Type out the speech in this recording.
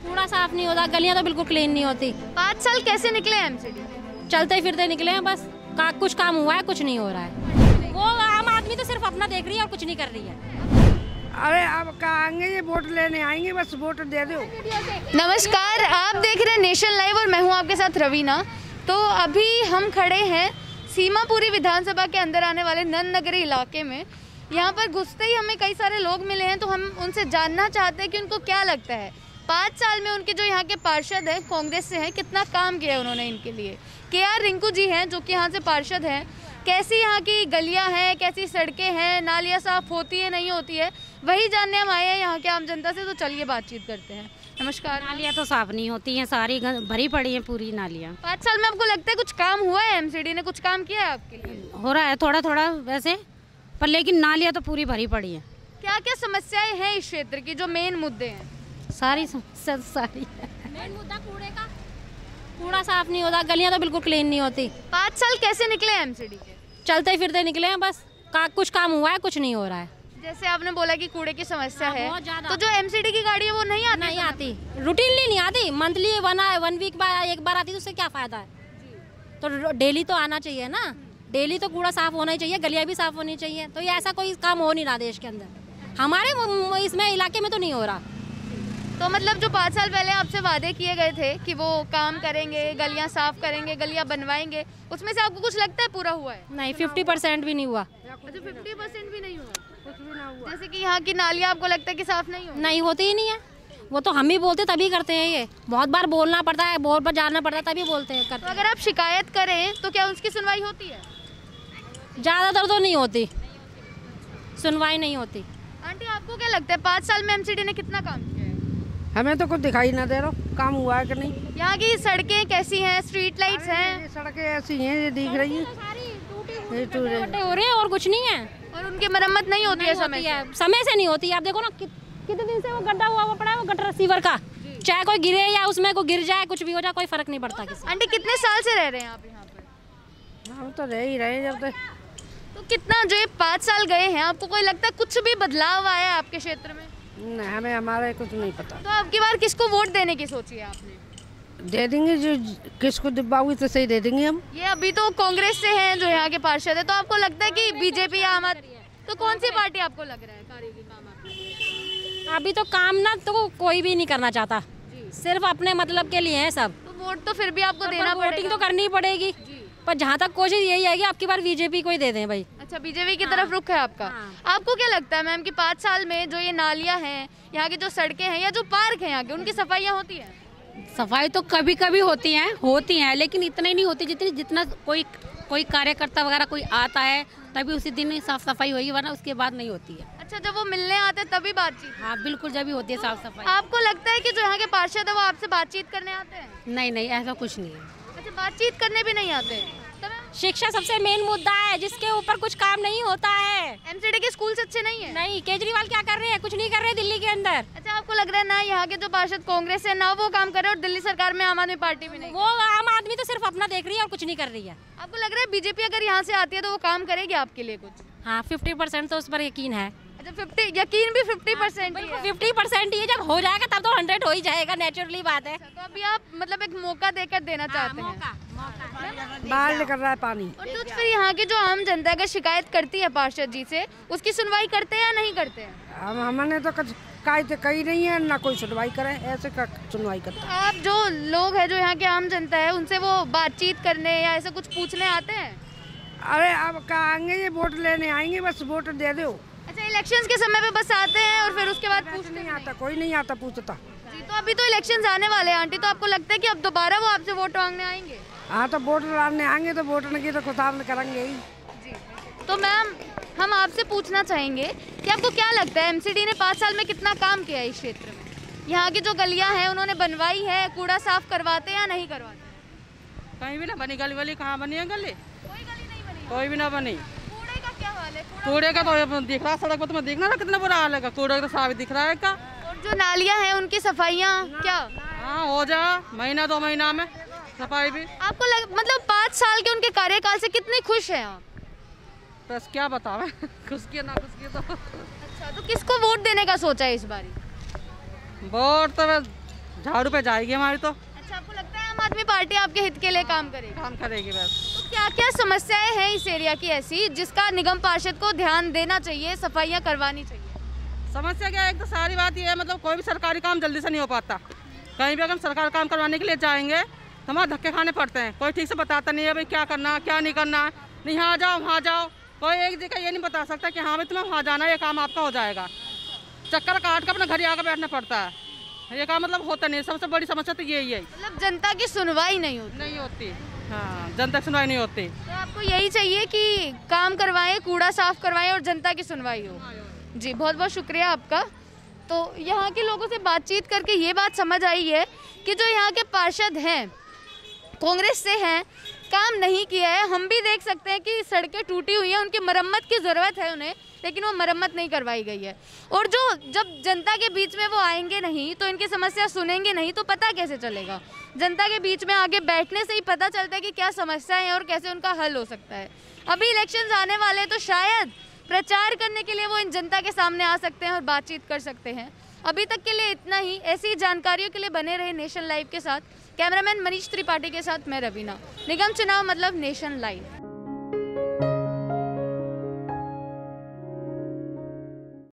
कूड़ा साफ नहीं होता, गलियां तो बिल्कुल क्लीन नहीं होती। 5 साल कैसे निकले एमसीडी? चलते फिरते निकले हैं बस। कुछ काम हुआ है, कुछ नहीं हो रहा है। वो आम आदमी तो सिर्फ अपना देख रही है और कुछ नहीं कर रही है। अरे अब कहाँ आएंगे, ये वोट लेने आएंगे, बस वोट दे दो। नमस्कार, आप देख रहे हैं नेशन लाइव और मैं हूं आपके साथ रवीना। तो अभी हम खड़े हैं सीमापुरी विधानसभा के अंदर आने वाले नन नगरी इलाके में। यहाँ पर घुसते ही हमें कई सारे लोग मिले हैं, तो हम उनसे जानना चाहते हैं कि उनको क्या लगता है 5 साल में उनके जो यहाँ के पार्षद हैं, कांग्रेस से हैं, कितना काम किया है उन्होंने इनके लिए। KR रिंकू जी हैं जो कि यहाँ से पार्षद हैं। कैसी यहाँ की गलियाँ हैं, कैसी सड़कें हैं, नालियाँ साफ होती है नहीं होती है, वही जानने हम आए हैं यहाँ के आम जनता से। तो चलिए बातचीत करते हैं। नमस्कार। नालियाँ तो साफ नहीं होती हैं, सारी भरी पड़ी हैं पूरी नालियाँ। 5 साल में आपको लगता है कुछ काम हुआ है? एमसीडी ने कुछ काम किया है आपके लिए? हो रहा है थोड़ा थोड़ा वैसे, पर लेकिन नालियाँ तो पूरी भरी पड़ी हैं। क्या क्या समस्याएं हैं इस क्षेत्र की, जो मेन मुद्दे हैं? सारी मेन मुद्दा कूड़े का, कूड़ा साफ नहीं होता, गलियाँ तो बिल्कुल क्लीन नहीं होती। 5 साल कैसे निकले एमसीडी के? चलते फिरते निकले हैं बस। कुछ काम हुआ है, कुछ नहीं हो रहा है। जैसे आपने बोला कि कूड़े की समस्या है, बहुत ज्यादा। तो जो एमसीडी की गाड़ी है वो नहीं आती? रूटीनली नहीं आती, मंथली 1 वीक बाद एक बार आती, तो उससे क्या फायदा है? तो डेली तो आना चाहिए ना। डेली तो कूड़ा साफ होना ही चाहिए, गलियाँ भी साफ होनी चाहिए। तो ये ऐसा कोई काम हो नहीं रहा देश के अंदर, हमारे इसमें इलाके में तो नहीं हो रहा। तो मतलब जो 5 साल पहले आपसे वादे किए गए थे कि वो काम करेंगे, गलियां साफ करेंगे, गलियां बनवाएंगे, उसमें से आपको कुछ लगता है पूरा हुआ है? नहीं, 50% भी नहीं हुआ। अच्छा, 50% भी नहीं हुआ? कुछ भी ना हुआ। जैसे कि यहाँ की नालियाँ आपको लगता है कि साफ नहीं हो? नहीं होती ही नहीं है। वो तो हम ही बोलते तभी करते हैं, ये बहुत बार बोलना पड़ता है, बोर्ड पर जाना पड़ता है, तभी बोलते हैं करते। तो अगर आप शिकायत करें तो क्या उसकी सुनवाई होती है? ज़्यादातर तो नहीं होती, सुनवाई नहीं होती। आंटी, आपको क्या लगता है 5 साल में एमसीडी ने कितना काम किया है? हमें तो कुछ दिखाई ना दे रहा, काम हुआ है कि नहीं। यहाँ की सड़कें कैसी हैं, स्ट्रीट लाइट्स हैं? सड़कें ऐसी हैं, ये दिख रही हैं, गड्ढे हो रहे हैं और कुछ नहीं है, और उनकी मरम्मत नहीं होती है समय से नहीं होती है। आप देखो ना कितने दिन से वो गड्ढा हुआ पड़ा है, वो गटर रिसीवर का, चाहे कोई गिरे या उसमें कोई गिर जाए, कुछ भी हो जाए, कोई फर्क नहीं पड़ता किसी। आंटी, कितने साल से रह रहे हैं आप यहाँ पर? हम तो रह ही रहे जब तक। तो कितना जो ये 5 साल गए हैं, आपको कोई लगता है कुछ भी बदलाव आया है आपके क्षेत्र में? नहीं, हमें हमारे कुछ नहीं पता। तो अब की बार किसको वोट देने की सोची है आपने? दे देंगे, जो किसको दिब्बाओगी तो सही दे देंगे हम। ये अभी तो कांग्रेस से हैं जो यहाँ के पार्षद है, तो आपको लगता है कि बीजेपी या आम आदमी, तो कौन सी पार्टी आपको लग रहा है करेगी काम आपके? अभी तो काम ना तो कोई भी नहीं करना चाहता, सिर्फ अपने मतलब के लिए है सब। तो वोट तो फिर भी आपको देना पड़ेगा। वोटिंग तो करनी पड़ेगी, पर जहाँ तक कोशिश यही है कि आपकी बार बीजेपी को ही दे दें भाई। अच्छा, बीजेपी की तरफ रुख है आपका। आपको क्या लगता है मैम कि 5 साल में जो ये नालियाँ हैं, यहाँ की जो सड़कें हैं या जो पार्क हैं यहाँ के, उनकी सफाइयाँ होती है? सफाई तो कभी कभी होती हैं, लेकिन इतना ही नहीं होती जितना कोई कार्यकर्ता वगैरह कोई आता है तभी उसी दिन ही साफ सफाई होगी, वरना उसके बाद नहीं होती है। अच्छा, जब वो मिलने आते हैं तभी बातचीत? हाँ बिल्कुल, जब भी होती है साफ सफाई। आपको लगता है कि जो यहाँ के पार्षद है वो आपसे बातचीत करने आते हैं? नहीं, ऐसा कुछ नहीं है। अच्छा, बातचीत करने भी नहीं आते? शिक्षा सबसे मेन मुद्दा है, जिसके ऊपर कुछ काम नहीं होता है। एमसीडी के स्कूल अच्छे नहीं है? नहीं, केजरीवाल क्या कर रहे हैं? कुछ नहीं कर रहे दिल्ली के अंदर। अच्छा, आपको लग रहा है ना यहाँ के जो पार्षद कांग्रेस है ना वो काम करे, और दिल्ली सरकार में आम आदमी पार्टी भी नहीं? वो आम आदमी तो सिर्फ अपना देख रही है और कुछ नहीं कर रही है। आपको लग रहा है बीजेपी अगर यहाँ से आती है तो वो काम करेगी आपके लिए कुछ? हाँ, 50% तो उस पर यकीन है। अच्छा, 50 यकीन भी 50% ही है? 50% ही है, जब हो जाएगा तब तो 100 हो ही जाएगा, नेचुरली बात है। तो अभी आप मतलब एक मौका देकर देना चाहते हैं? बाहर निकल रहा है पानी। और तो फिर यहाँ की जो आम जनता अगर शिकायत करती है पार्षद जी से, उसकी सुनवाई करते हैं या नहीं करते हैं? हमने तो कहीं नहीं है, ना कोई सुनवाई करे, ऐसे का सुनवाई करता। आप जो लोग हैं जो यहाँ के आम जनता है, उनसे वो बातचीत करने या ऐसा कुछ पूछने आते हैं? अरे अब कहाँ आएंगे, ये वोट लेने आएंगे, बस वोट दे दो। अच्छा, इलेक्शंस के समय पे बस आते हैं और फिर उसके बाद पूछते नहीं आता, कोई नहीं आता पूछता जी। तो अभी तो इलेक्शंस आने वाले हैं आंटी, तो आपको लगता है कि अब दोबारा वो आपसे वोट मांगने आएंगे? हाँ, तो वोट डालने आएंगे तो वोट की तो खुदाम करेंगे ही जी। तो मैम, हम आपसे पूछना चाहेंगे कि आपको क्या लगता है एमसीडी ने 5 साल में कितना काम किया है इस क्षेत्र में? यहाँ की जो गलियाँ हैं उन्होंने बनवाई है, कूड़ा साफ करवाते हैं या नहीं करवाते? कहीं भी ना बनी गली वाली, कहाँ बनी है गली? कोई गली नहीं बनी? कोई भी ना बनी। कूड़े का क्या हाल है? कूड़े का तो दिख रहा है सड़क पर, तुम्हें देखना ना कितना बुरा हाल है, कूड़े का तो साफ दिख रहा है का। और जो नालियाँ हैं उनकी सफाइयाँ क्या? हाँ, हो जा महीना 2 महीना में सफाई भी। आपको मतलब 5 साल के उनके कार्यकाल से कितनी खुश हैं आप? बस क्या बतावे खुश की ना खुश की तो। अच्छा, तो किसको वोट देने का सोचा है इस बारी? वोट तो झाड़ू पे जाएगी हमारी तो। अच्छा, आपको लगता है आम आदमी पार्टी आपके हित के लिए काम करेगी? काम करेगी बस। तो क्या क्या समस्याएं हैं इस एरिया की ऐसी जिसका निगम पार्षद को ध्यान देना चाहिए, सफाइयाँ करवानी चाहिए? समस्या क्या है, एक तो सारी बात ये है, मतलब कोई भी सरकारी काम जल्दी से नहीं हो पाता। कहीं भी अगर हम सरकारी काम करवाने के लिए जाएंगे तो हमारे धक्के खाने पड़ते हैं। कोई ठीक से बताता नहीं है भाई क्या करना क्या नहीं करना, नहीं यहाँ जाओ वहाँ जाओ। कोई एक जगह ये नहीं बता सकता कि हाँ भाई तुम्हें वहाँ जाना, ये काम आपका हो जाएगा। चक्कर काट कर अपने घर आकर बैठना पड़ता है। ये काम मतलब होता नहीं। सबसे बड़ी समस्या तो यही है, मतलब जनता की सुनवाई नहीं होती। हाँ, जनता की सुनवाई नहीं होती। तो आपको यही चाहिए कि काम करवाएं, कूड़ा साफ करवाएं और जनता की सुनवाई हो। जी, बहुत बहुत शुक्रिया आपका। तो यहाँ के लोगों से बातचीत करके ये बात समझ आई है कि जो यहाँ के पार्षद हैं कांग्रेस से हैं, काम नहीं किया है। हम भी देख सकते हैं कि सड़कें टूटी हुई हैं, उनकी मरम्मत की ज़रूरत है उन्हें, लेकिन वो मरम्मत नहीं करवाई गई है। और जो जब जनता के बीच में वो आएंगे नहीं तो इनकी समस्या सुनेंगे नहीं तो पता कैसे चलेगा? जनता के बीच में आगे बैठने से ही पता चलता है कि क्या समस्या है और कैसे उनका हल हो सकता है। अभी इलेक्शंस आने वाले हैं तो शायद प्रचार करने के लिए वो इन जनता के सामने आ सकते हैं और बातचीत कर सकते हैं। अभी तक के लिए इतना ही। ऐसी जानकारियों के लिए बने रहे नेशन लाइव के साथ। कैमरामैन मनीष त्रिपाठी के साथ मैं रवीना। निगम चुनाव मतलब नेशन लाइव।